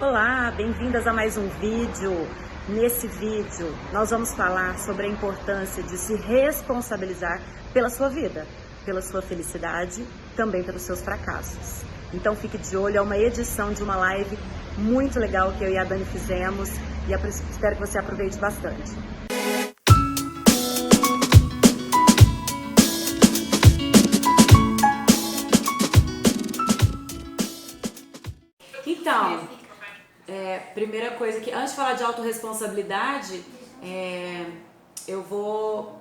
Olá, bem-vindas a mais um vídeo. Nesse vídeo, nós vamos falar sobre a importância de se responsabilizar pela sua vida, pela sua felicidade, também pelos seus fracassos. Então fique de olho, é uma edição de uma live muito legal que eu e a Dani fizemos e espero que você aproveite bastante. Então, primeira coisa que, antes de falar de autorresponsabilidade, eu vou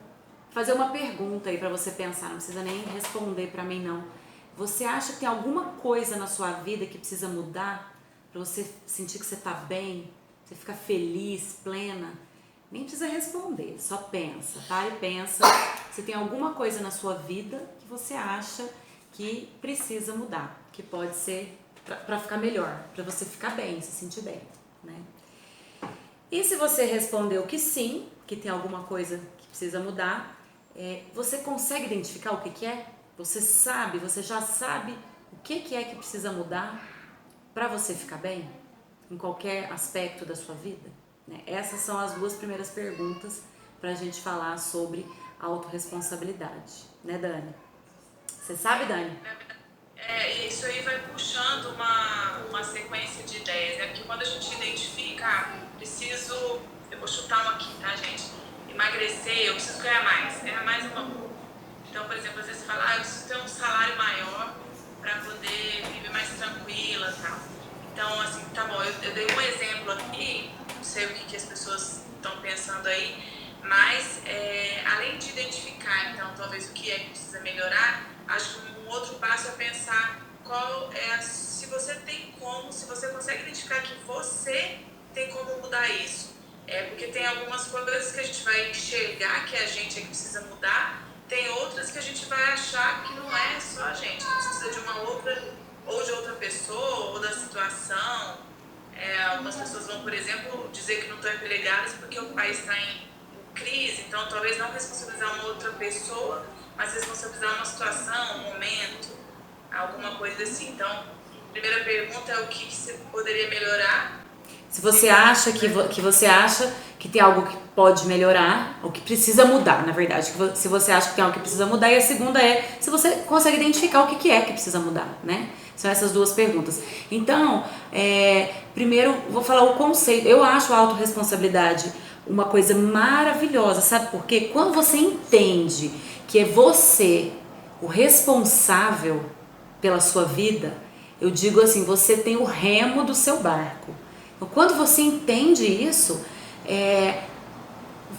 fazer uma pergunta aí pra você pensar, não precisa nem responder pra mim não. Você acha que tem alguma coisa na sua vida que precisa mudar pra você sentir que você tá bem, você ficar feliz, plena? Nem precisa responder, só pensa, tá? E pensa se tem alguma coisa na sua vida que você acha que precisa mudar, que pode ser para ficar melhor, para você ficar bem, se sentir bem, né? E se você respondeu que sim, que tem alguma coisa que precisa mudar, você consegue identificar o que é? Você já sabe o que é que precisa mudar para você ficar bem? Em qualquer aspecto da sua vida? Né? Essas são as duas primeiras perguntas para a gente falar sobre autorresponsabilidade, né, Dani? Você sabe, Dani? Isso aí vai puxando uma sequência de ideias, né? Porque quando a gente identifica, eu vou chutar uma aqui, tá, gente? Emagrecer, eu preciso ganhar mais. Ganhar mais é uma boa. Então, por exemplo, às vezes você fala, eu preciso ter um salário maior para poder viver mais tranquila e tal. Então, assim, tá bom, eu dei um exemplo aqui, não sei o que as pessoas estão pensando aí, mas além de identificar, então, talvez o que é que precisa melhorar, acho que um outro passo é pensar se você consegue identificar que você tem como mudar isso. Porque tem algumas coisas que a gente vai enxergar que a gente é que precisa mudar, tem outras que a gente vai achar que não é só a gente precisa de uma outra, ou de outra pessoa, ou da situação. Algumas pessoas vão, por exemplo, dizer que não estão empregadas porque o país está em crise, então talvez não responsabilizar uma outra pessoa, mas responsabilizar uma situação, um momento, alguma coisa assim. Então, a primeira pergunta é o que você poderia melhorar. Se você acha que você acha que tem algo que pode melhorar, ou que precisa mudar, na verdade, se você acha que tem algo que precisa mudar, e a segunda é se você consegue identificar o que é que precisa mudar, né? São essas duas perguntas. Então, primeiro vou falar o conceito. Eu acho a autorresponsabilidade uma coisa maravilhosa, sabe por quê? Quando você entende que é você o responsável pela sua vida, eu digo assim, você tem o remo do seu barco. Então, quando você entende isso,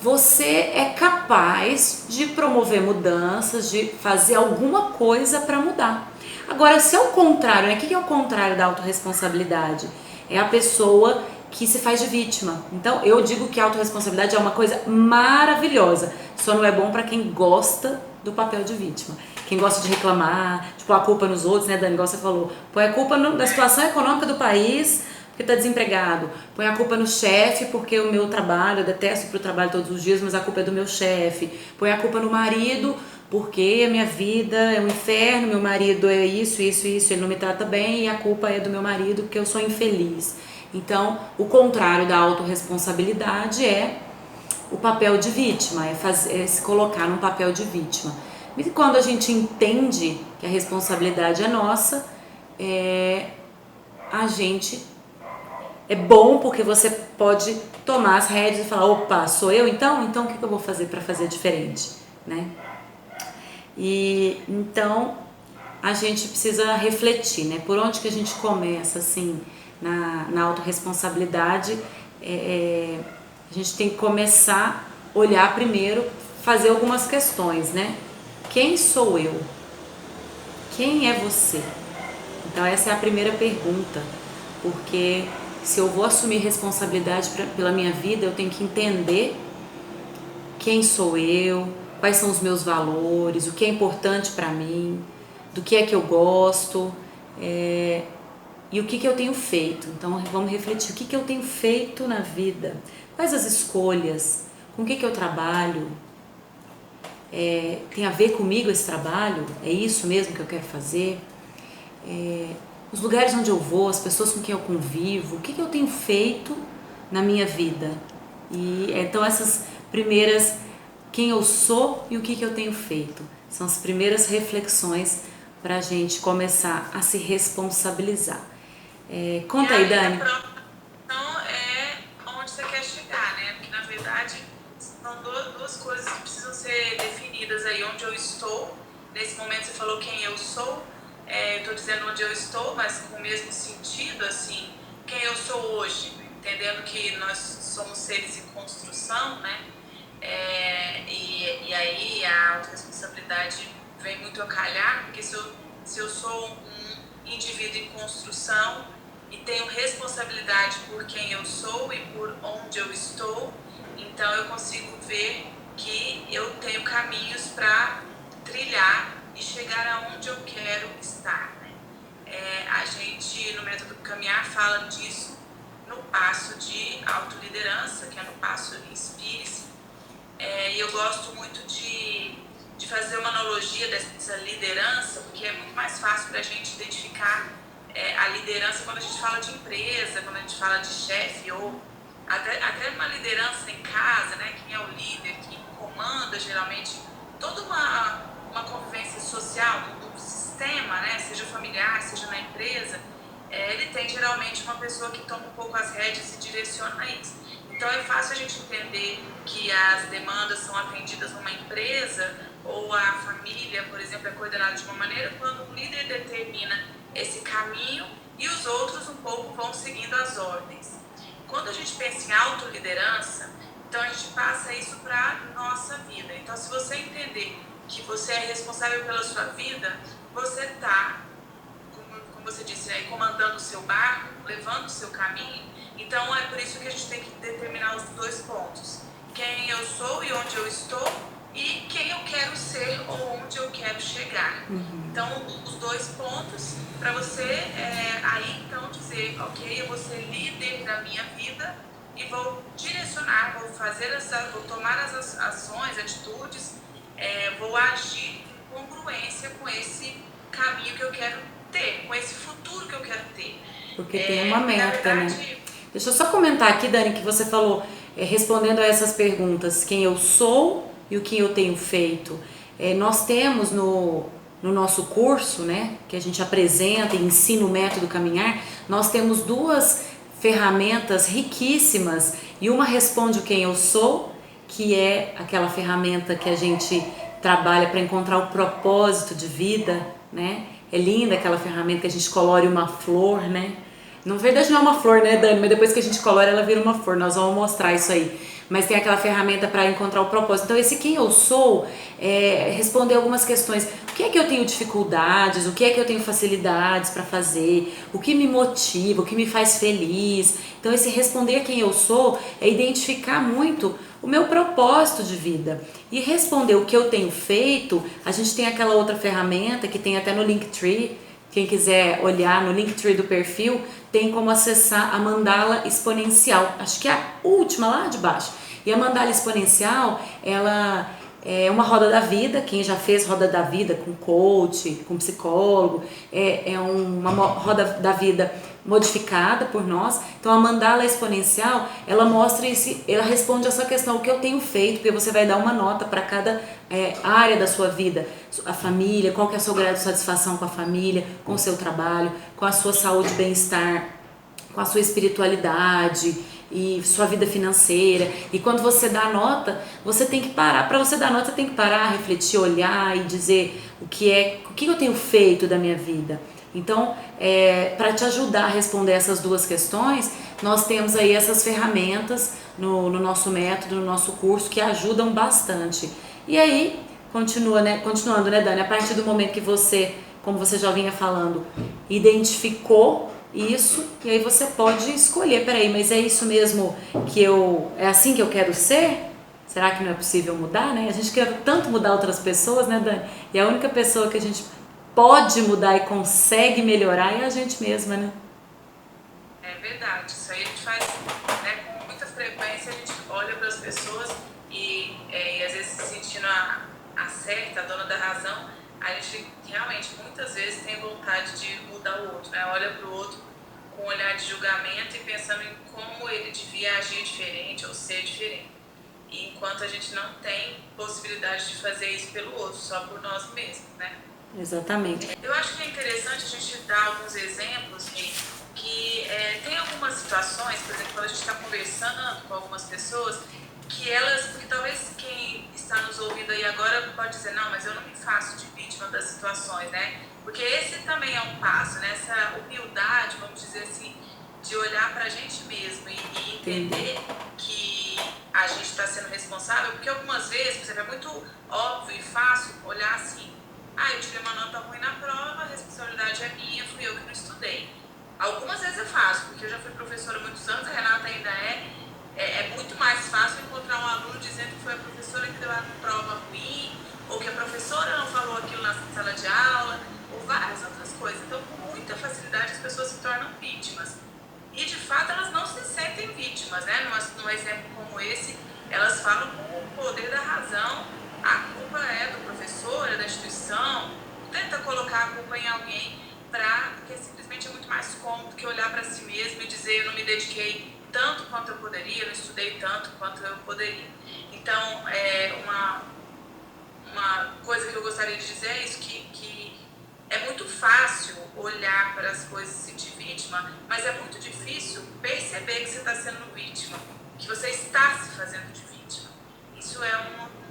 você é capaz de promover mudanças, de fazer alguma coisa para mudar. Agora, se é o contrário, né? O que é o contrário da autorresponsabilidade? É a pessoa que se faz de vítima. Então, eu digo que a autorresponsabilidade é uma coisa maravilhosa, só não é bom para quem gosta do papel de vítima. Quem gosta de reclamar, de pôr a culpa nos outros, né, Dani, igual você falou, põe a culpa da situação econômica do país, porque tá desempregado, põe a culpa no chefe, porque o meu trabalho, eu detesto ir pro trabalho todos os dias, mas a culpa é do meu chefe, põe a culpa no marido, porque a minha vida é um inferno, meu marido é isso, ele não me trata bem e a culpa é do meu marido porque eu sou infeliz. Então, o contrário da autorresponsabilidade é o papel de vítima, é se colocar num papel de vítima. E quando a gente entende que a responsabilidade é nossa, a gente é bom porque você pode tomar as rédeas e falar, opa, sou eu então? Então o que eu vou fazer para fazer diferente, né? E então a gente precisa refletir, né? Por onde que a gente começa, assim, na autorresponsabilidade? A gente tem que começar a olhar primeiro, fazer algumas questões, né? Quem sou eu? Quem é você? Então essa é a primeira pergunta, porque se eu vou assumir responsabilidade pela minha vida, eu tenho que entender quem sou eu, quais são os meus valores, o que é importante para mim, do que é que eu gosto e o que eu tenho feito. Então vamos refletir, o que eu tenho feito na vida, quais as escolhas, com o que eu trabalho, tem a ver comigo esse trabalho? É isso mesmo que eu quero fazer? os lugares onde eu vou, as pessoas com quem eu convivo, o que eu tenho feito na minha vida. E então essas primeiras, quem eu sou e o que eu tenho feito, são as primeiras reflexões para a gente começar a se responsabilizar. Conta aí, Dani. Então é onde você quer chegar, né? Porque na verdade são duas coisas que precisam ser definidas aí. Onde eu estou, nesse momento você falou quem eu sou, estou dizendo onde eu estou, mas com o mesmo sentido, assim, quem eu sou hoje, entendendo que nós somos seres em construção, né? E aí a autorresponsabilidade vem muito a calhar, porque se eu sou um indivíduo em construção e tenho responsabilidade por quem eu sou e por onde eu estou, então eu consigo ver que eu tenho caminhos para trilhar e chegar aonde eu quero estar, né? A gente, no Método Caminhar, fala disso no passo de autoliderança, que é no passo Inspire-se. E eu gosto muito de fazer uma analogia dessa liderança, porque é muito mais fácil para a gente identificar a liderança quando a gente fala de empresa, quando a gente fala de chefe, ou até uma liderança em casa, né? Quem é o líder, quem comanda geralmente toda uma convivência social do sistema, né? Seja familiar, seja na empresa, ele tem geralmente uma pessoa que toma um pouco as rédeas e direciona isso. Então é fácil a gente entender que as demandas são atendidas numa empresa ou a família, por exemplo, é coordenada de uma maneira quando o líder determina esse caminho e os outros um pouco vão seguindo as ordens. Quando a gente pensa em autoliderança, então a gente passa isso para a nossa vida. Então se você entender que você é responsável pela sua vida, você está, como você disse, né, comandando o seu barco, levando o seu caminho. Então é por isso que a gente tem que determinar os dois pontos. Quem eu sou e onde eu estou e quem eu quero ser ou onde eu quero chegar. Então os dois pontos para você aí então dizer, ok, eu vou ser líder da minha vida e vou direcionar, vou tomar as ações, atitudes, vou agir em congruência com esse caminho que eu quero ter, com esse futuro que eu quero ter. Porque tem uma meta, verdade, né? Deixa eu só comentar aqui, Dani, que você falou, respondendo a essas perguntas, quem eu sou e o que eu tenho feito. Nós temos no nosso curso, né, que a gente apresenta e ensina o Método Caminhar, nós temos duas ferramentas riquíssimas e uma responde o quem eu sou, que é aquela ferramenta que a gente trabalha para encontrar o propósito de vida, né? É linda aquela ferramenta que a gente colore uma flor, né? Na verdade não é uma flor, né, Dani? Mas depois que a gente colore ela vira uma flor, nós vamos mostrar isso aí. Mas tem aquela ferramenta para encontrar o propósito. Então esse quem eu sou responder algumas questões. O que é que eu tenho dificuldades? O que é que eu tenho facilidades para fazer? O que me motiva? O que me faz feliz? Então esse responder quem eu sou é identificar muito o meu propósito de vida. E responder o que eu tenho feito, a gente tem aquela outra ferramenta que tem até no Linktree. Quem quiser olhar no Linktree do perfil, tem como acessar a mandala exponencial. Acho que é a última lá de baixo. E a mandala exponencial, ela é uma roda da vida. Quem já fez roda da vida com coach, com psicólogo, é uma roda da vida modificada por nós. Então a mandala exponencial, ela mostra ela responde essa questão, o que eu tenho feito, porque você vai dar uma nota para cada área da sua vida, a família, qual que é o seu grau de satisfação com a família, com o seu trabalho, com a sua saúde e bem-estar, com a sua espiritualidade e sua vida financeira. E quando você dá a nota, você tem que parar. Para você dar a nota, você tem que parar, refletir, olhar e dizer o que eu tenho feito da minha vida. Então, para te ajudar a responder essas duas questões, nós temos aí essas ferramentas no nosso método, no nosso curso, que ajudam bastante. E aí, continuando, né, Dani? A partir do momento que você, como você já vinha falando, identificou isso, e aí você pode escolher, peraí, mas é isso mesmo é assim que eu quero ser? Será que não é possível mudar, né? A gente quer tanto mudar outras pessoas, né, Dani? E a única pessoa que a gente pode mudar e consegue melhorar é a gente mesma, né? É verdade, isso aí a gente faz, né, com muita frequência. A gente olha para as pessoas e às vezes se sentindo a certa, a dona da razão, a gente realmente muitas vezes tem vontade de mudar o outro, né? Olha para o outro com um olhar de julgamento e pensando em como ele devia agir diferente ou ser diferente. E enquanto a gente não tem possibilidade de fazer isso pelo outro, só por nós mesmos, né? Exatamente. Eu acho que é interessante a gente dar alguns exemplos que tem algumas situações, por exemplo, quando a gente está conversando com algumas pessoas, que elas, porque talvez quem está nos ouvindo aí agora pode dizer, não, mas eu não me faço de vítima das situações, né? Porque esse também é um passo, né? Essa humildade, vamos dizer assim, de olhar para a gente mesmo e entender que a gente está sendo responsável, porque algumas vezes, por exemplo, é muito óbvio e fácil olhar assim, eu tirei uma nota ruim na prova, a responsabilidade é minha, fui eu que não estudei. Algumas vezes eu faço, porque eu já fui professora há muitos anos, a Renata ainda é muito mais fácil encontrar um aluno dizendo que foi a professora que deu a prova ruim, ou que a professora não falou aquilo na sala de aula, ou várias outras coisas. Então, com muita facilidade, as pessoas se tornam vítimas. E, de fato, elas não se sentem vítimas, né? Num exemplo como esse, elas falam com o poder da razão, a culpa é do professor, é da instituição, tenta colocar a culpa em alguém, porque simplesmente é muito mais cômodo que olhar para si mesmo e dizer eu não me dediquei tanto quanto eu poderia, não estudei tanto quanto eu poderia. Então, uma coisa que eu gostaria de dizer é isso, que é muito fácil olhar para as coisas e se sentir vítima, mas é muito difícil perceber que você está sendo vítima, que você está se fazendo de vítima. Isso é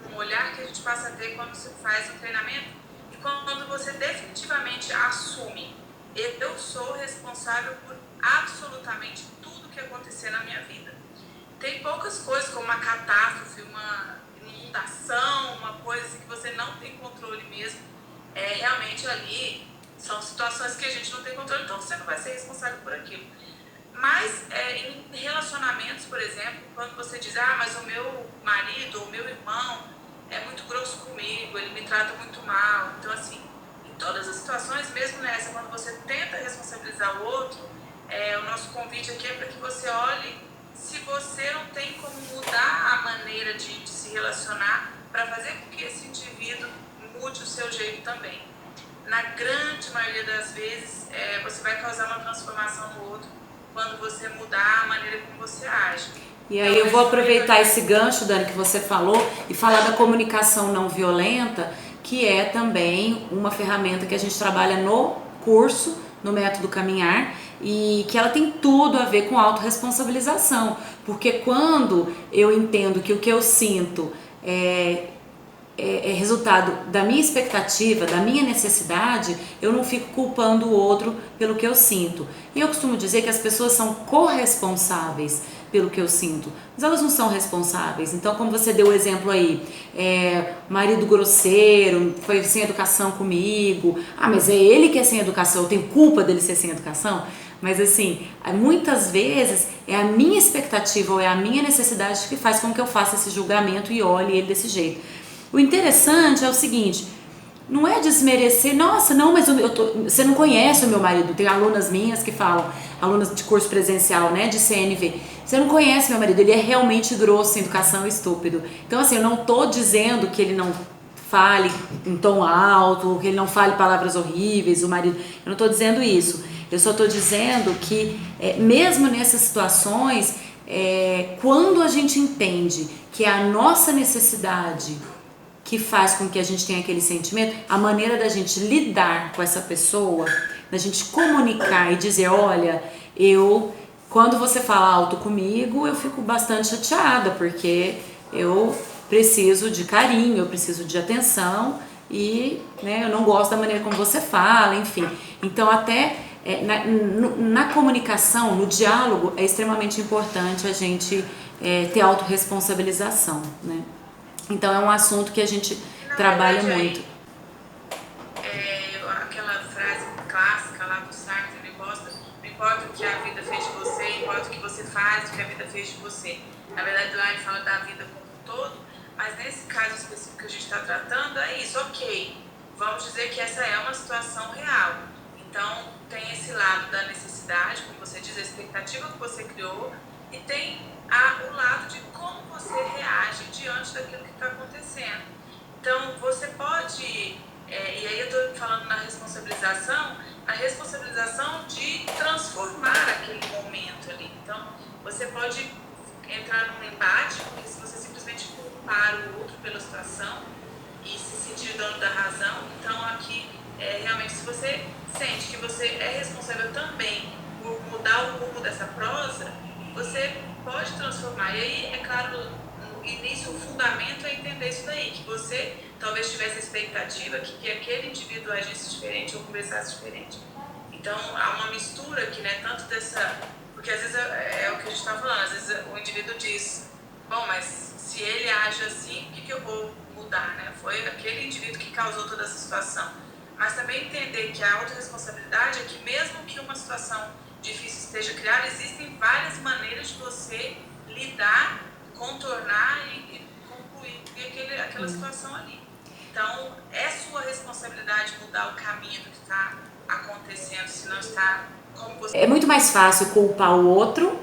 um olhar que a gente passa a ter quando você faz um treinamento e quando você definitivamente assume, eu sou responsável por absolutamente tudo que acontecer na minha vida. Tem poucas coisas como uma catástrofe, uma inundação, uma coisa assim que você não tem controle mesmo. Realmente ali são situações que a gente não tem controle, então você não vai ser responsável por aquilo. Mas em relacionamentos, por exemplo, quando você diz, mas o meu marido ou o meu irmão é muito grosso comigo, ele me trata muito mal. Então, assim, em todas as situações, mesmo nessa, quando você tenta responsabilizar o outro, o nosso convite aqui é para que você olhe se você não tem como mudar a maneira de se relacionar para fazer com que esse indivíduo mude o seu jeito também. Na grande maioria das vezes, você vai causar uma transformação no outro quando você mudar a maneira como você age. E aí eu vou aproveitar esse gancho, Dani, que você falou e falar da comunicação não violenta, que é também uma ferramenta que a gente trabalha no curso, no Método Caminhar, e que ela tem tudo a ver com autorresponsabilização, porque quando eu entendo que o que eu sinto é resultado da minha expectativa, da minha necessidade, eu não fico culpando o outro pelo que eu sinto. E eu costumo dizer que as pessoas são corresponsáveis pelo que eu sinto, mas elas não são responsáveis. Então, como você deu o exemplo aí, marido grosseiro, foi sem educação comigo, mas é ele que é sem educação, eu tenho culpa dele ser sem educação? Mas assim, muitas vezes é a minha expectativa ou é a minha necessidade que faz com que eu faça esse julgamento e olhe ele desse jeito. O interessante é o seguinte, não é desmerecer, nossa, não, mas você não conhece o meu marido. Tem alunas minhas que falam, alunas de curso presencial, né, de CNV, você não conhece meu marido, ele é realmente grosso, sem educação, estúpido. Então assim, eu não tô dizendo que ele não fale em tom alto, que ele não fale palavras horríveis, o marido, eu não tô dizendo isso. Eu só tô dizendo que mesmo nessas situações, quando a gente entende que é a nossa necessidade que faz com que a gente tenha aquele sentimento, a maneira da gente lidar com essa pessoa, da gente comunicar e dizer, olha, quando você fala alto comigo, eu fico bastante chateada, porque eu preciso de carinho, eu preciso de atenção e eu não gosto da maneira como você fala, enfim. Então até na comunicação, no diálogo, é extremamente importante a gente ter autorresponsabilização, né? Então é um assunto que a gente trabalha muito. Aquela frase clássica lá do Sartre, não importa o que a vida fez de você, importa o que você faz, o que a vida fez de você. Na verdade, lá ele fala da vida como um todo, mas nesse caso específico que a gente está tratando, é isso, ok. Vamos dizer que essa é uma situação real. Então, tem esse lado da necessidade, como você diz, a expectativa que você criou, e tem o lado de como você reage diante daquilo que está acontecendo. Então, você pode E aí eu estou falando na responsabilização de transformar aquele momento ali. Então, você pode entrar num embate, porque se você simplesmente culpar o outro pela situação e se sentir dono da razão, então aqui, realmente, se você sente que você é responsável também por mudar o rumo dessa prosa, você pode transformar. E aí, é claro, no início, o fundamento é entender isso daí, que você talvez tivesse a expectativa que aquele indivíduo agisse diferente ou conversasse diferente. Então, há uma mistura aqui, né, tanto dessa... Porque às vezes é o que a gente está falando, às vezes o indivíduo diz, bom, mas se ele age assim, o que eu vou mudar, né? Foi aquele indivíduo que causou toda essa situação. Mas também entender que a autorresponsabilidade é que mesmo que uma situação difícil esteja criada, existem várias maneiras de você lidar, contornar e concluir aquela situação ali. Então, é sua responsabilidade mudar o caminho do que está acontecendo, se não está como você... É muito mais fácil culpar o outro,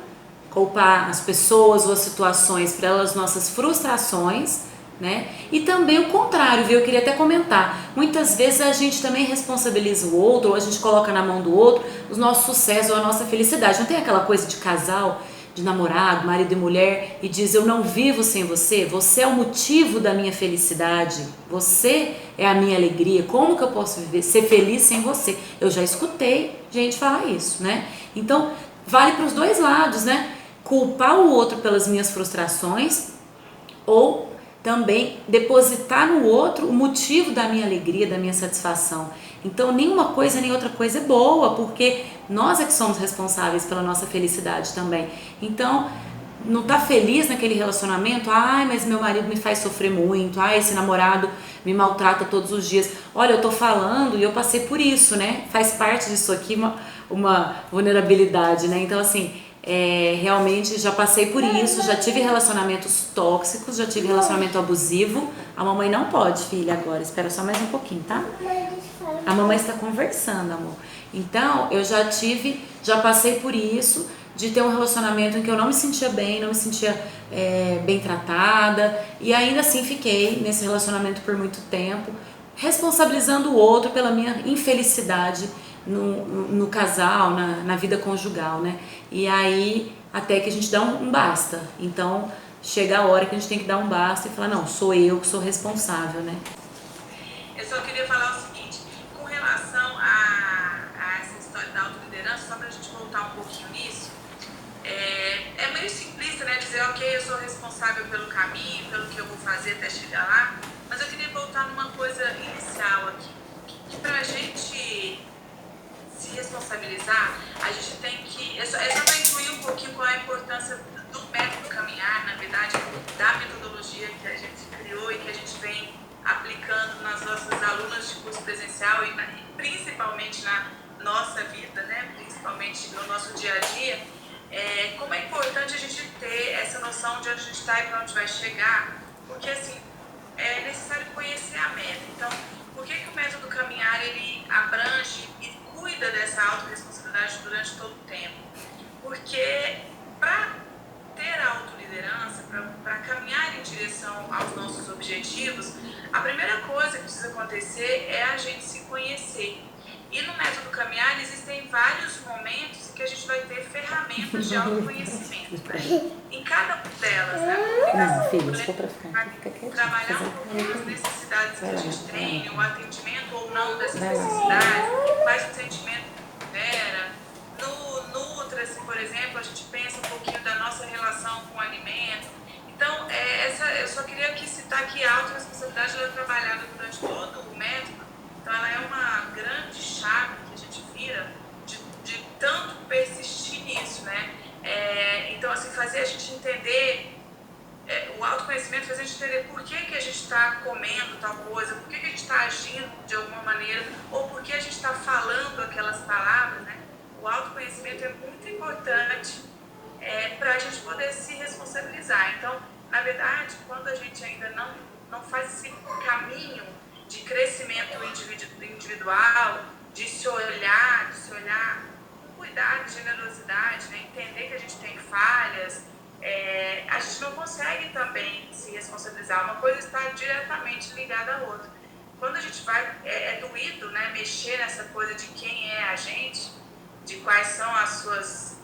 culpar as pessoas ou as situações pelas nossas frustrações, né? E também o contrário, viu? Eu queria até comentar. Muitas vezes a gente também responsabiliza o outro, ou a gente coloca na mão do outro os nossos sucessos ou a nossa felicidade. Não tem aquela coisa de casal, de namorado, marido e mulher, e diz: eu não vivo sem você, você é o motivo da minha felicidade, você é a minha alegria, como que eu posso viver, ser feliz sem você? Eu já escutei gente falar isso, né? Então, vale para os dois lados, né? Culpar o outro pelas minhas frustrações ou também depositar no outro o motivo da minha alegria, da minha satisfação. Então, nenhuma coisa nem outra coisa é boa, porque nós é que somos responsáveis pela nossa felicidade também. Então, não tá feliz naquele relacionamento? Ai, mas meu marido me faz sofrer muito. Ai, esse namorado me maltrata todos os dias. Olha, eu tô falando e eu passei por isso, né? Faz parte disso aqui uma vulnerabilidade, né? Então, assim, realmente já passei por isso, já tive relacionamentos tóxicos, já tive relacionamento abusivo. A mamãe não pode, filha, agora. Espera só mais um pouquinho, tá? A mamãe está conversando, amor. Então, eu já passei por isso, de ter um relacionamento em que eu não me sentia bem, não me sentia bem tratada, e ainda assim fiquei nesse relacionamento por muito tempo, responsabilizando o outro pela minha infelicidade no casal, na vida conjugal, né? E aí, até que a gente dá um basta. Então, chega a hora que a gente tem que dar um basta e falar: não, sou eu que sou responsável, né? Eu só queria falar o seguinte, com relação a essa história da autoliderança, só pra gente voltar um pouquinho nisso, é meio simplista, né, dizer, ok, eu sou responsável pelo caminho, pelo que eu vou fazer até chegar lá, mas eu queria voltar numa coisa inicial aqui, que pra gente se responsabilizar, a gente tem que, é só pra incluir um pouquinho qual é a importância do método caminhar, na verdade, da metodologia que a gente criou e que a gente vem aplicando nas nossas alunas de curso presencial e principalmente na nossa vida, né? Principalmente no nosso dia a dia, como é importante a gente ter essa noção de onde a gente está e para onde vai chegar, porque assim, é necessário conhecer a meta. Então, por que o método caminhar ele abrange e cuida dessa autorresponsabilidade durante todo o tempo? Porque para ter a autoliderança, para caminhar em direção aos nossos objetivos, a primeira coisa que precisa acontecer é a gente se conhecer. E no método caminhar existem vários momentos em que a gente vai ter ferramentas de autoconhecimento, né? Em cada delas, né? Não, filha, se for pra ficar, fica quietinho. Trabalhar um pouquinho as necessidades que a gente tem, o atendimento ou não dessas necessidades, quais o sentimento que gera. No Nutra-se, por exemplo, a gente pensa um pouquinho da nossa relação com o alimento. Então, eu só queria aqui citar que a autorresponsabilidade ela é trabalhada durante todo o método. Então, ela é uma grande chave que a gente vira de tanto persistir nisso, né? Então, assim, fazer a gente entender, o autoconhecimento faz a gente entender por que a gente está comendo tal coisa, por que a gente está agindo de alguma maneira, ou por que a gente está falando aquelas palavras, né? O autoconhecimento é muito importante para a gente poder se responsabilizar. Então, na verdade, quando a gente ainda não faz esse caminho de crescimento individual, de se olhar com cuidado, generosidade, né? Entender que a gente tem falhas, a gente não consegue também se responsabilizar. Uma coisa está diretamente ligada à outra. quando a gente vai, é doído, né, mexer nessa coisa de quem é a gente, de quais são as suas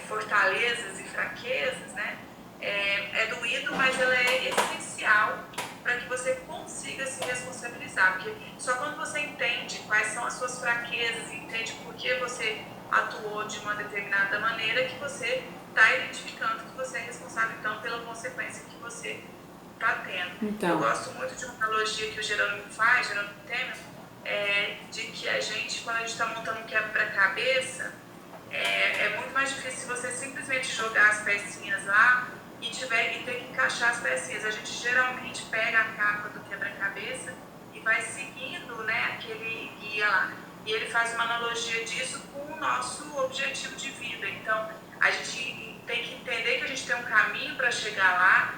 fortalezas e fraquezas, né? É doído, mas ela é essencial para que você consiga se responsabilizar, porque só quando você entende quais são as suas fraquezas e entende por que você atuou de uma determinada maneira, que você está identificando que você é responsável, então, pela consequência que você está tendo. Então. Eu gosto muito de uma analogia que o Jerônimo faz, Jerônimo Temer, de que a gente, quando a gente está montando um quebra-cabeça, é muito mais difícil você simplesmente jogar as pecinhas lá e ter que encaixar as pecinhas. A gente geralmente pega a capa do quebra-cabeça e vai seguindo, né, aquele guia lá. E ele faz uma analogia disso com o nosso objetivo de vida. Então, a gente tem que entender que a gente tem um caminho para chegar lá.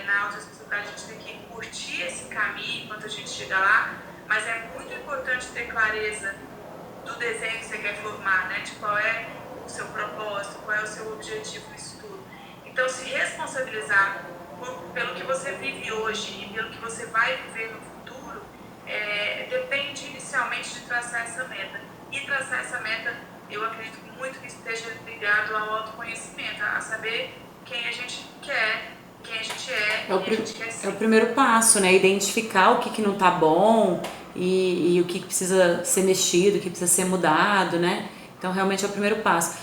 Na autorresponsabilidade, a gente tem que curtir esse caminho enquanto a gente chega lá. Mas é muito importante ter clareza do desenho que você quer formar, né? De qual é o seu propósito, qual é o seu objetivo nisso tudo. Então, se responsabilizar pelo que você vive hoje e pelo que você vai viver no futuro, depende inicialmente de traçar essa meta. E traçar essa meta, eu acredito muito que esteja ligado ao autoconhecimento, a saber quem a gente quer, quem a gente é, quem a gente quer ser. É o primeiro passo, né? Identificar o que não tá bom e o que precisa ser mexido, o que precisa ser mudado, né? Então, realmente é o primeiro passo.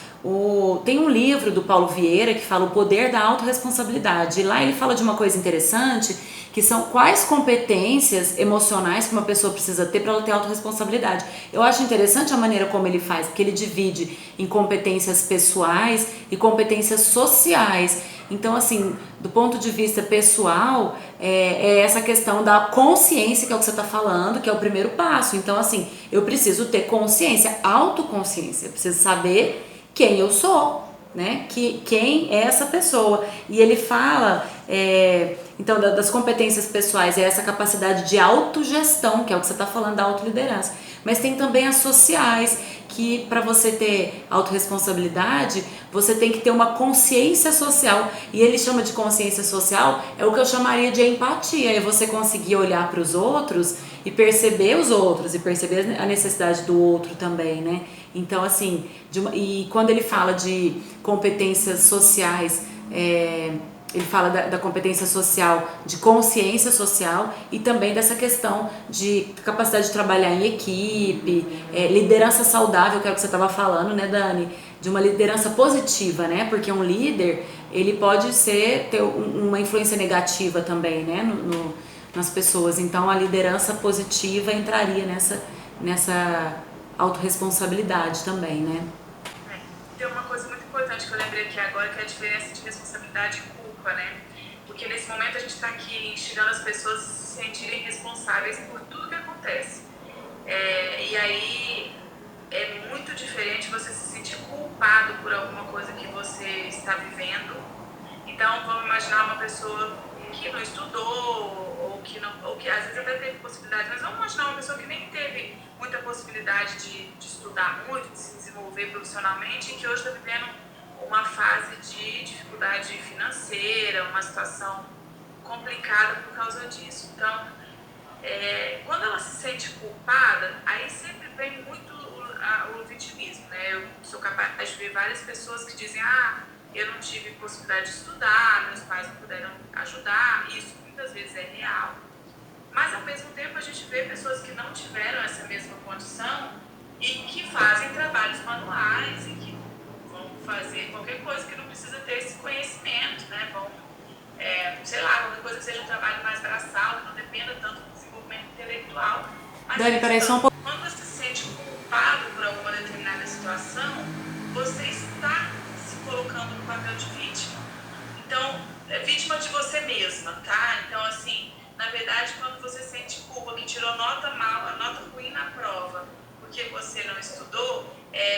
Tem um livro do Paulo Vieira que fala O Poder da Autorresponsabilidade. E lá ele fala de uma coisa interessante, que são quais competências emocionais que uma pessoa precisa ter para ela ter autorresponsabilidade. Eu acho interessante a maneira como ele faz, porque ele divide em competências pessoais e competências sociais. Então, assim, do ponto de vista pessoal, é essa questão da consciência, que é o que você está falando, que é o primeiro passo. Então, assim, eu preciso ter consciência, autoconsciência. Eu preciso saber quem eu sou, né? Quem é essa pessoa. E ele fala, então, das competências pessoais, é essa capacidade de autogestão, que é o que você está falando, da autoliderança. Mas tem também as sociais, que para você ter autorresponsabilidade, você tem que ter uma consciência social. E ele chama de consciência social, é o que eu chamaria de empatia. É você conseguir olhar para os outros e perceber os outros, e perceber a necessidade do outro também, né? Então, assim, e quando ele fala de competências sociais, ele fala da competência social, de consciência social e também dessa questão de capacidade de trabalhar em equipe, liderança saudável, que é o que você estava falando, né, Dani? De uma liderança positiva, né? Porque um líder, ele pode ter uma influência negativa também, né, nas pessoas. Então, a liderança positiva entraria nessa autorresponsabilidade também, né? Tem uma coisa muito importante que eu lembrei aqui agora, que é a diferença de responsabilidade e culpa, né? Porque nesse momento a gente está aqui instigando as pessoas a se sentirem responsáveis por tudo que acontece. E aí é muito diferente você se sentir culpado por alguma coisa que você está vivendo. Então, vamos imaginar uma pessoa que não estudou, ou que às vezes até teve possibilidade, mas vamos imaginar uma pessoa que nem teve muita possibilidade de estudar muito, de se desenvolver profissionalmente, e que hoje está vivendo uma fase de dificuldade financeira, uma situação complicada por causa disso. Então, quando ela se sente culpada, aí sempre vem muito o vitimismo, né? Eu sou capaz de ver várias pessoas que dizem: eu não tive possibilidade de estudar, meus pais não puderam ajudar. Isso muitas vezes é real. Mas, ao mesmo tempo, a gente vê pessoas que não tiveram essa mesma condição e que fazem trabalhos manuais e que vão fazer qualquer coisa que não precisa ter esse conhecimento, né? Vão, sei lá, qualquer coisa que seja um trabalho mais braçal, que não dependa tanto do desenvolvimento intelectual. Mas Dani, parece só um pouco... quando você se sente culpado por alguma determinada situação, você está se colocando no papel de vítima. Então, é vítima de você mesma, tá? Então, assim, na verdade, quando você sente culpa, que tirou nota ruim na prova, porque você não estudou,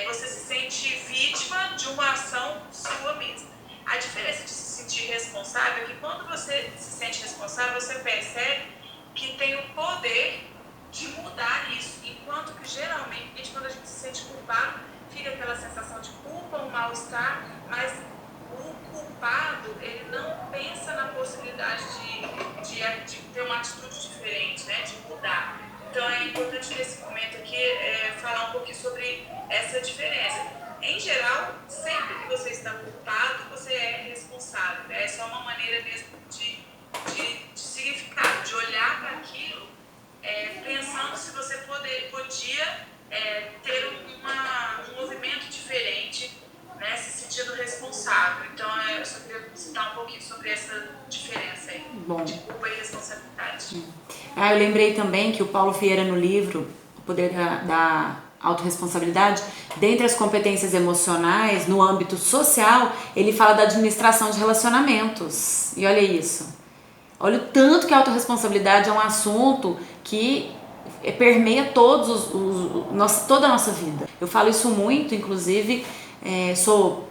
você se sente vítima de uma ação sua mesma. A diferença de se sentir responsável é que quando você se sente responsável, você percebe que tem o poder de mudar isso, enquanto que geralmente, quando a gente se sente culpado, fica aquela sensação de culpa, um mal-estar, mas o culpado culpado, ele não pensa na possibilidade de ter uma atitude diferente, né? De mudar. Então é importante nesse momento aqui falar um pouquinho sobre essa diferença. Em geral, sempre que você está culpado, você é responsável. É só uma maneira mesmo de significado, de olhar para aquilo pensando se você podia ter um movimento diferente, né, se sentindo responsável. Então, eu só queria citar um pouquinho sobre essa diferença aí, de culpa e responsabilidade. Eu lembrei também que o Paulo Vieira, no livro O Poder da Autorresponsabilidade, dentre as competências emocionais, no âmbito social, ele fala da administração de relacionamentos. E olha isso. Olha o tanto que a autorresponsabilidade é um assunto que permeia toda a nossa vida. Eu falo isso muito, inclusive, sou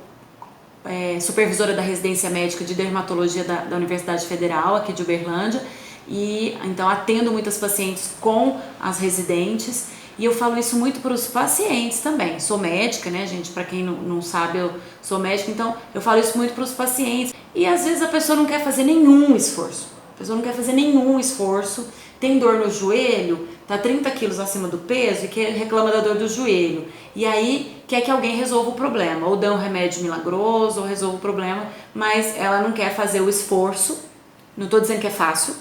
supervisora da residência médica de dermatologia da Universidade Federal, aqui de Uberlândia, e então atendo muitas pacientes com as residentes, e eu falo isso muito para os pacientes também. Sou médica, né, gente? Para quem não sabe, eu sou médica, então eu falo isso muito para os pacientes. E às vezes a pessoa não quer fazer nenhum esforço. A pessoa não quer fazer nenhum esforço, tem dor no joelho, tá 30 quilos acima do peso e reclama da dor do joelho. E aí quer que alguém resolva o problema, ou dê um remédio milagroso, ou resolva o problema, mas ela não quer fazer o esforço. Não tô dizendo que é fácil,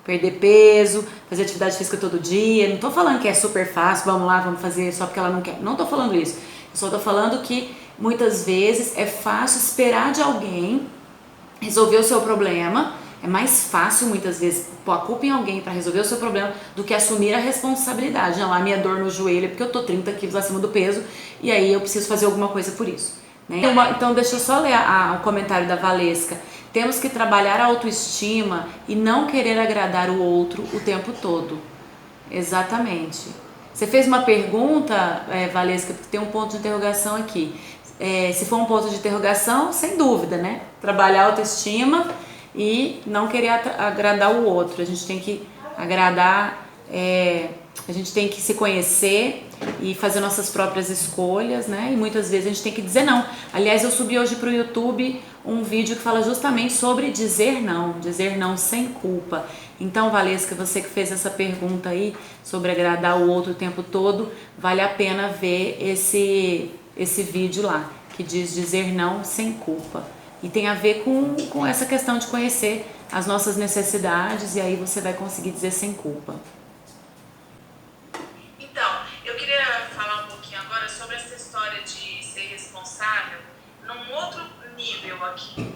perder peso, fazer atividade física todo dia, não tô falando que é super fácil, vamos lá, vamos fazer só porque ela não quer, não tô falando isso. Eu só tô falando que muitas vezes é fácil esperar de alguém resolver o seu problema. É mais fácil muitas vezes pôr a culpa em alguém para resolver o seu problema do que assumir a responsabilidade. Não, a minha dor no joelho é porque eu tô 30 quilos acima do peso e aí eu preciso fazer alguma coisa por isso, né? Então deixa eu só ler o comentário da Valesca. Temos que trabalhar a autoestima e não querer agradar o outro o tempo todo. Exatamente. Você fez uma pergunta, Valesca, porque tem um ponto de interrogação aqui. Se for um ponto de interrogação, sem dúvida, né? Trabalhar a autoestima e não querer agradar o outro. A gente tem que agradar, a gente tem que se conhecer e fazer nossas próprias escolhas, né? E muitas vezes a gente tem que dizer não. Aliás, eu subi hoje para o YouTube um vídeo que fala justamente sobre dizer não sem culpa. Então, Valesca, você que fez essa pergunta aí sobre agradar o outro o tempo todo, vale a pena ver esse vídeo lá, que diz dizer não sem culpa. E tem a ver com essa questão de conhecer as nossas necessidades, e aí você vai conseguir dizer sem culpa. Então, eu queria falar um pouquinho agora sobre essa história de ser responsável num outro nível aqui.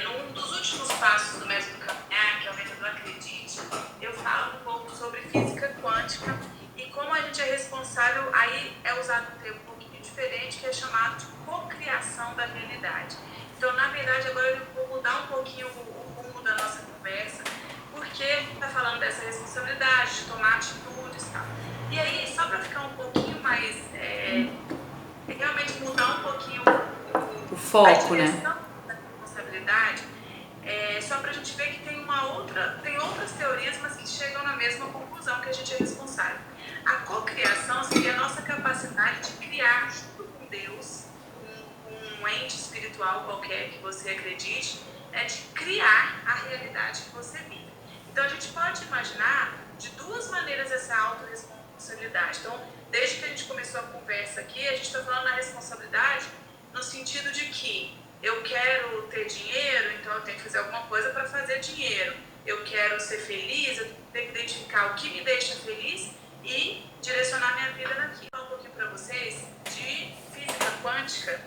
Num dos últimos passos do método caminhar, que é o método Acredite, eu falo um pouco sobre física quântica e como a gente é responsável, aí é usado um termo um pouquinho diferente, que é chamado de cocriação da realidade. Então, na verdade, agora eu vou mudar um pouquinho o rumo da nossa conversa, porque está falando dessa responsabilidade, de tomar atitudes e tal. E aí, só para ficar um pouquinho mais, realmente mudar um pouquinho o foco, né? Da responsabilidade, só para a gente ver que tem outras teorias, mas que chegam na mesma conclusão, que a gente é responsável. A cocriação seria a nossa capacidade de criar junto com Deus, um ente espiritual qualquer que você acredite, de criar a realidade que você vive. Então, a gente pode imaginar de duas maneiras essa autorresponsabilidade. Então, desde que a gente começou a conversa aqui, a gente está falando da responsabilidade no sentido de que eu quero ter dinheiro, então eu tenho que fazer alguma coisa para fazer dinheiro. Eu quero ser feliz, eu tenho que identificar o que me deixa feliz e direcionar minha vida naquilo. Vou falar um pouquinho para vocês de física quântica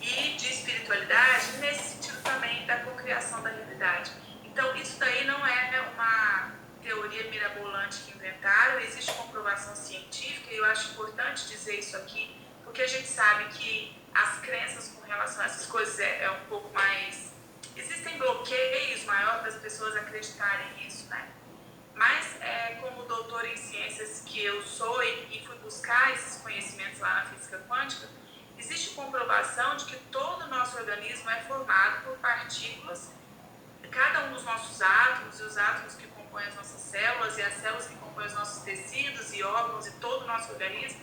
e de espiritualidade, nesse sentido também da cocriação da realidade. Então, isso daí não é uma teoria mirabolante que inventaram, existe comprovação científica, e eu acho importante dizer isso aqui, porque a gente sabe que as crenças com relação a essas coisas é um pouco mais... Existem bloqueios maiores das pessoas acreditarem nisso, né? Mas, como doutora em ciências que eu sou e fui buscar esses conhecimentos lá na física quântica, existe comprovação de que todo o nosso organismo é formado por partículas, cada um dos nossos átomos e os átomos que compõem as nossas células e as células que compõem os nossos tecidos e órgãos e todo o nosso organismo,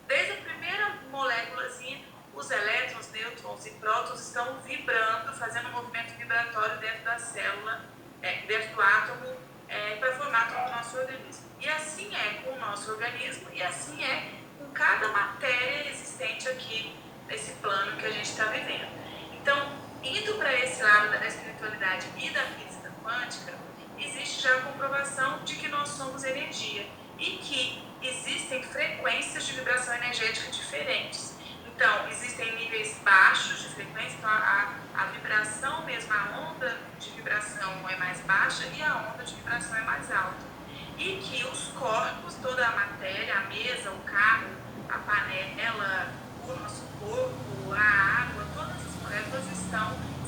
desde a primeira moléculazinha os elétrons, nêutrons e prótons estão vibrando, fazendo um movimento vibratório dentro da célula, dentro do átomo, para formar todo o nosso organismo. E assim é com o nosso organismo e assim é com cada matéria existente aqui nesse plano que a gente está vivendo. Então, indo para esse lado da espiritualidade e da física quântica, existe já a comprovação de que nós somos energia e que existem frequências de vibração energética diferentes. Então, existem níveis baixos de frequência, então a vibração mesmo, a onda de vibração é mais baixa e a onda de vibração é mais alta. E que os corpos, toda a matéria, a mesa, o carro, a panela, o nosso corpo, a água, todas as moléculas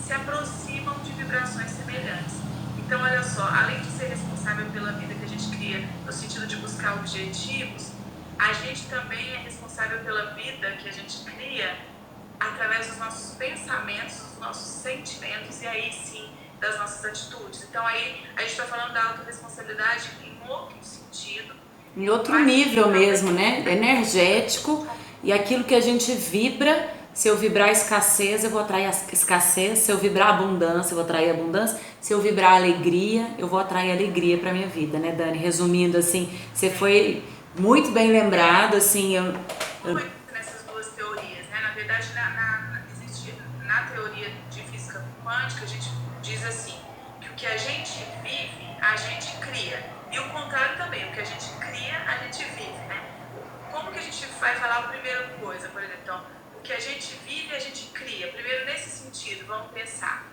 se aproximam de vibrações semelhantes. Então, olha só, além de ser responsável pela vida que a gente cria, no sentido de buscar objetivos, a gente também é responsável pela vida que a gente cria através dos nossos pensamentos, dos nossos sentimentos e aí sim das nossas atitudes. Então aí a gente está falando da autorresponsabilidade em outro sentido. Em outro nível mesmo, né? Energético, e aquilo que a gente vibra. Se eu vibrar escassez, eu vou atrair escassez. Se eu vibrar abundância, eu vou atrair abundância. Se eu vibrar alegria, eu vou atrair alegria para minha vida, né, Dani? Resumindo, assim, você foi muito bem lembrado, assim, nessas duas teorias, né? Na verdade, existe na teoria de física quântica, a gente diz assim, que o que a gente vive, a gente cria. E o contrário também, o que a gente cria, a gente vive, né? Como que a gente vai falar a primeira coisa, por exemplo? Então, o que a gente vive, a gente cria. Primeiro, nesse sentido, vamos pensar.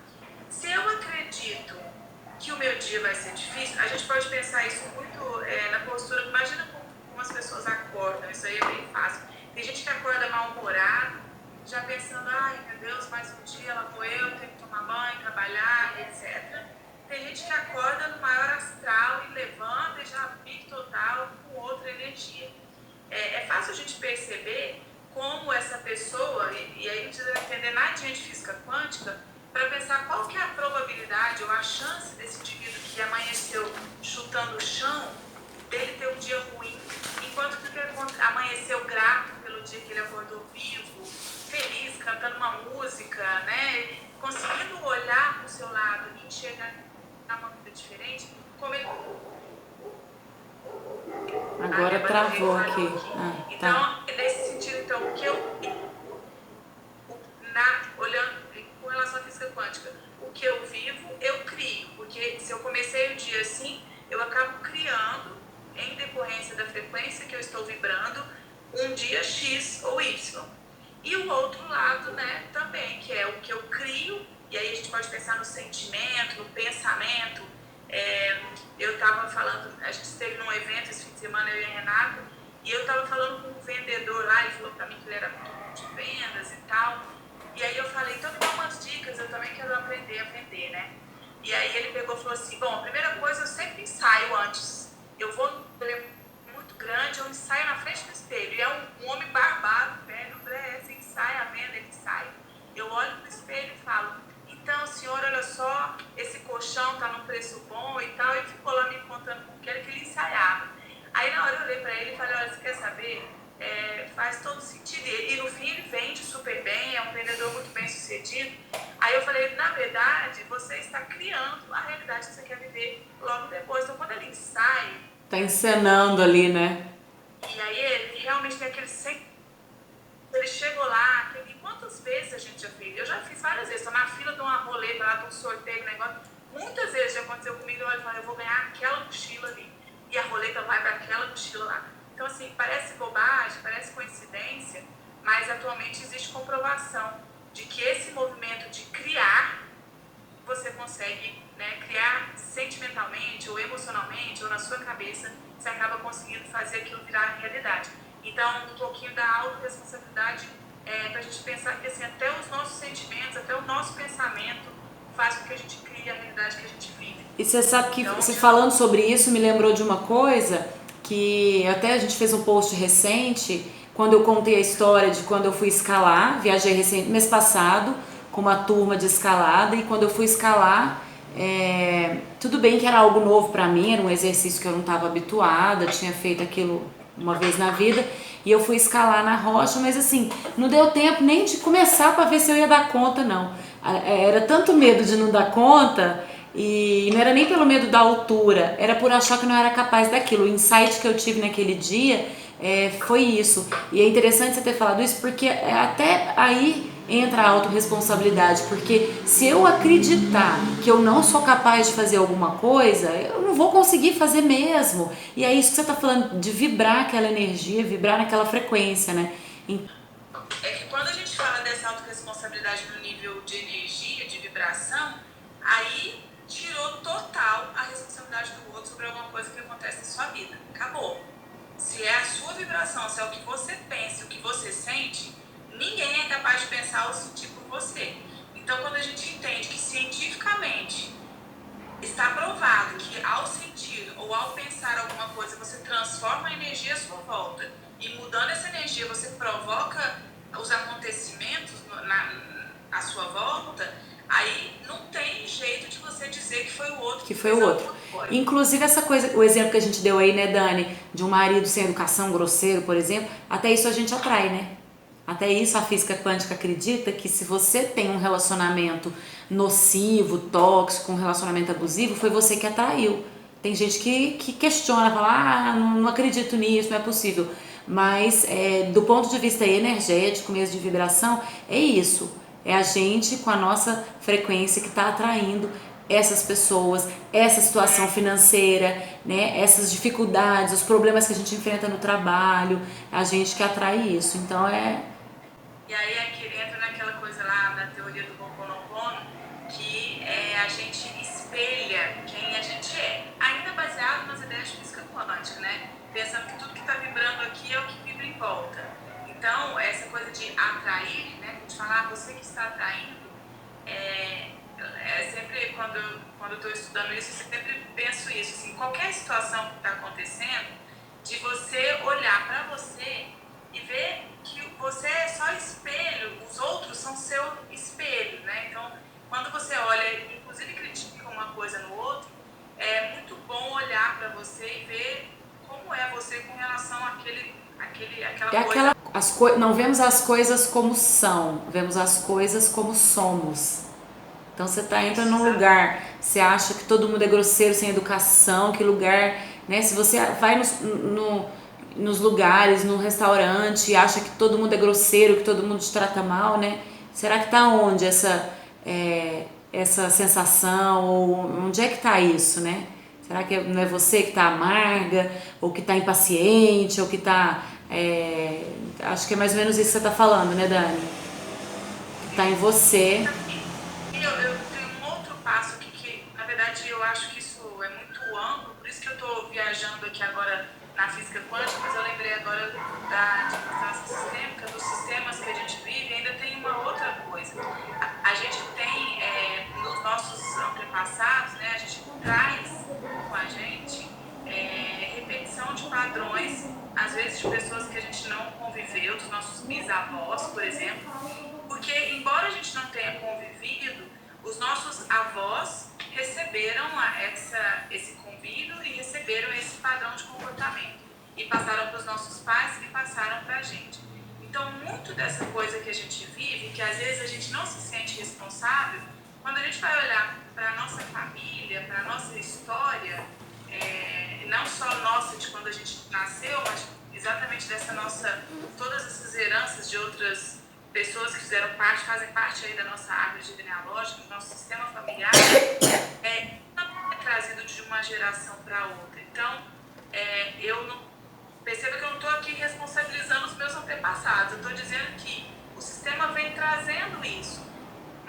Se eu acredito que o meu dia vai ser difícil, a gente pode pensar isso muito na postura. Imagina como as pessoas acordam, isso aí é bem fácil. Tem gente que acorda mal-humorado, já pensando, ai meu Deus, mais um dia, lá vou eu, tenho que tomar banho, trabalhar, etc. Tem gente que acorda no maior astral e levanta e já pique total com outra energia. É fácil a gente perceber como essa pessoa, e aí a gente vai entender na de física quântica, para pensar qual que é a probabilidade ou a chance desse indivíduo que amanheceu chutando o chão, dele ter um dia ruim, enquanto que ele amanheceu grato pelo dia que ele acordou vivo, feliz, cantando uma música, né? Conseguindo olhar para o seu lado e enxergar uma vida diferente, como ele... Agora travou aqui. Então, Tá. nesse sentido, então, o que eu... olhando com relação à física quântica, o que eu vivo, eu crio. Porque se eu comecei o dia assim, eu acabo criando, em decorrência da frequência que eu estou vibrando, um dia X ou Y. E o outro lado, né, também, que é o que eu crio, e aí a gente pode pensar no sentimento, no pensamento. Eu estava falando, a gente esteve num evento esse fim de semana, eu e a Renata, e eu estava falando com um vendedor lá, ele falou para mim que ele era muito bom de vendas e tal. E aí eu falei, então me dá umas dicas, eu também quero aprender a vender, né? E aí ele pegou e falou assim, bom, a primeira coisa, eu sempre ensaio antes. Eu vou, ele é muito grande, eu ensaio na frente do espelho. E é um homem barbado, velho, você ensaia a venda, ele ensaia. Eu olho pro espelho e falo, então, senhor, olha só, esse colchão tá num preço bom e tal. E ficou lá me contando com o que era que ele ensaiava. Aí na hora eu olhei pra ele e falei, olha, você quer saber? Faz todo sentido. E no fim ele vende super bem, é um vendedor muito bem sucedido. Aí eu falei, na verdade, você está criando a realidade que você quer viver logo depois. Então quando ele ensaia... Tá encenando ali, né? E aí ele realmente tem aquele... Ele chegou lá, e quantas vezes a gente já fez? Eu já fiz várias vezes, tô na fila de uma roleta lá, de um sorteio, negócio. Muitas vezes já aconteceu comigo, eu vou ganhar aquela mochila ali. E a roleta vai para aquela mochila lá. Então, assim, parece bobagem, parece coincidência, mas atualmente existe comprovação de que esse movimento de criar, você consegue, né, criar sentimentalmente, ou emocionalmente, ou na sua cabeça, você acaba conseguindo fazer aquilo virar realidade. Então, um pouquinho da autorresponsabilidade para a gente pensar que assim, até os nossos sentimentos, até o nosso pensamento faz com que a gente crie a realidade que a gente vive. E você sabe que, então, você falando sobre isso, me lembrou de uma coisa que até a gente fez um post recente, quando eu contei a história de quando eu fui escalar, viajei recente, mês passado, com uma turma de escalada, e quando eu fui escalar, tudo bem que era algo novo para mim, era um exercício que eu não estava habituada, tinha feito aquilo uma vez na vida, e eu fui escalar na rocha, mas assim, não deu tempo nem de começar para ver se eu ia dar conta, não. Era tanto medo de não dar conta, e não era nem pelo medo da altura, era por achar que não era capaz daquilo. O insight que eu tive naquele dia foi isso. E é interessante você ter falado isso, porque até aí entra a autorresponsabilidade, porque se eu acreditar que eu não sou capaz de fazer alguma coisa, eu não vou conseguir fazer mesmo. E é isso que você está falando, de vibrar aquela energia, vibrar naquela frequência, né? É que quando a gente fala dessa autorresponsabilidade no nível de energia, de vibração, aí tirou total a responsabilidade do outro sobre alguma coisa que acontece na sua vida. Acabou. Se é a sua vibração, se é o que você pensa, o que você sente, ninguém é capaz de pensar ou sentir por você. Então, quando a gente entende que cientificamente está provado que ao sentir ou ao pensar alguma coisa, você transforma a energia à sua volta, e mudando essa energia você provoca os acontecimentos à sua volta, aí não tem jeito de você dizer que foi o outro que foi o outro. Inclusive essa coisa, o exemplo que a gente deu aí, né, Dani, de um marido sem educação, grosseiro, por exemplo, até isso a gente atrai, né? Até isso a física quântica acredita que se você tem um relacionamento nocivo, tóxico, um relacionamento abusivo, foi você que atraiu. Tem gente que questiona, fala, não acredito nisso, não é possível. Mas do ponto de vista energético, mesmo de vibração, é isso. É a gente com a nossa frequência que está atraindo essas pessoas, essa situação financeira, né? Essas dificuldades, os problemas que a gente enfrenta no trabalho, a gente que atrai isso. Então E aí aqui entra naquela coisa lá da teoria do Ho'oponopono, que a gente espelha quem a gente é, ainda baseado nas ideias de física quântica, né? Pensando que tudo que está vibrando aqui é o que vibra em volta. Então, essa coisa de atrair, né? A gente fala, você que está atraindo, sempre quando eu estou estudando isso, eu sempre penso isso, assim, qualquer situação que está acontecendo, de você olhar para você e ver que você é só espelho, os outros são seu espelho, né? Então, quando você olha, inclusive critica uma coisa no outro, é muito bom olhar para você e ver como é você com relação àquela coisa. Não vemos as coisas como são, vemos as coisas como somos. Então você entra num lugar, você acha que todo mundo é grosseiro, sem educação, que lugar, né? Se você vai nos lugares, no restaurante, e acha que todo mundo é grosseiro, que todo mundo te trata mal, né? Será que tá onde essa sensação, ou onde é que tá isso, né? Será que não é você que tá amarga, ou que tá impaciente, ou que tá... acho que é mais ou menos isso que você tá falando, né, Dani? Que tá em você. Eu tenho um outro passo aqui que, na verdade, eu acho que isso é muito amplo, por isso que eu estou viajando aqui agora na física quântica, mas eu lembrei agora da administração sistêmica, dos sistemas que a gente vive, ainda tem uma outra coisa. A gente tem, nos nossos antepassados, né, a gente traz com a gente repetição de padrões, às vezes de pessoas que a gente não conviveu, dos nossos bisavós, por exemplo, porque, embora a gente não tenha convivido, os nossos avós receberam esse convívio e receberam esse padrão de comportamento. E passaram para os nossos pais e passaram para a gente. Então, muito dessa coisa que a gente vive, que às vezes a gente não se sente responsável, quando a gente vai olhar para a nossa família, para a nossa história, não só nossa de quando a gente nasceu, mas exatamente dessa todas essas heranças de outras pessoas que fazem parte aí da nossa árvore genealógica, do nosso sistema familiar, não é trazido de uma geração para outra. Então, perceba que eu não estou aqui responsabilizando os meus antepassados, eu estou dizendo que o sistema vem trazendo isso.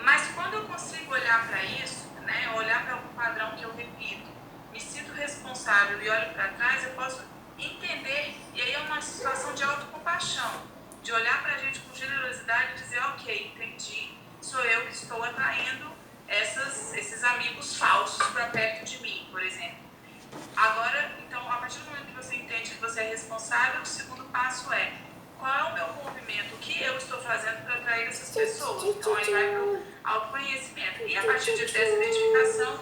Mas quando eu consigo olhar para isso, né, olhar para um padrão que eu repito, me sinto responsável e olho para trás, eu posso entender, e aí é uma situação de autocompaixão, de olhar para a gente com generosidade e dizer, ok, entendi, sou eu que estou atraindo esses amigos falsos para perto de mim, por exemplo. Agora, então, a partir do momento que você entende que você é responsável, o segundo passo é, qual é o meu movimento, o que eu estou fazendo para atrair essas pessoas? Então, aí vai para o autoconhecimento. E a partir dessa identificação,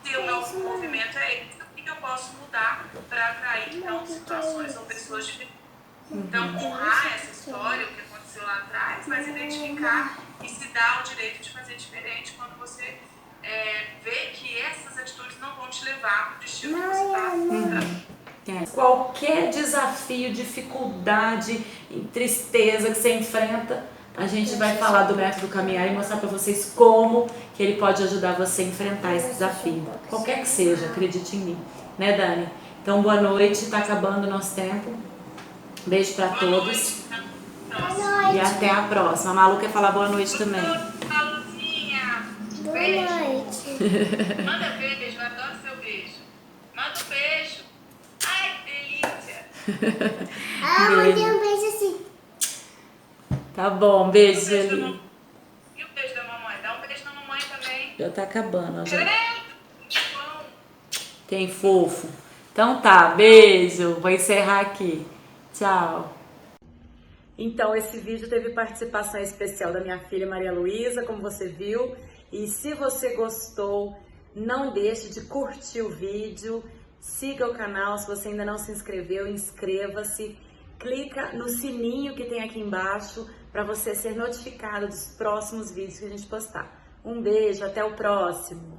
se o meu movimento é esse, que eu posso mudar para atrair, então, situações ou pessoas diferentes. Então, honrar essa história, o que aconteceu lá atrás, mas identificar e se dar o direito de fazer diferente quando você vê que essas atitudes não vão te levar para o destino que você está. Qualquer desafio, dificuldade, tristeza que você enfrenta, a gente vai falar do método caminhar e mostrar para vocês como que ele pode ajudar você a enfrentar esse desafio. Qualquer que seja, acredite em mim. Né, Dani? Então, boa noite, tá acabando o nosso tempo. Beijo para todos. E até a próxima. A Malu quer falar boa noite também. Maluzinha, Boa noite. manda beijo, eu adoro seu beijo. Manda um beijo. Ai, que delícia. Mandei um beijo assim. Tá bom, beijo, Geli. E o beijo da mamãe? Dá um beijo na mamãe também. Já tá acabando, ó. Credo, que bom. Tem fofo. Então tá, beijo. Vou encerrar aqui. Tchau. Então, esse vídeo teve participação especial da minha filha Maria Luísa, como você viu. E se você gostou, não deixe de curtir o vídeo. Siga o canal, se você ainda não se inscreveu, inscreva-se. Clica no sininho que tem aqui embaixo para você ser notificado dos próximos vídeos que a gente postar. Um beijo, até o próximo!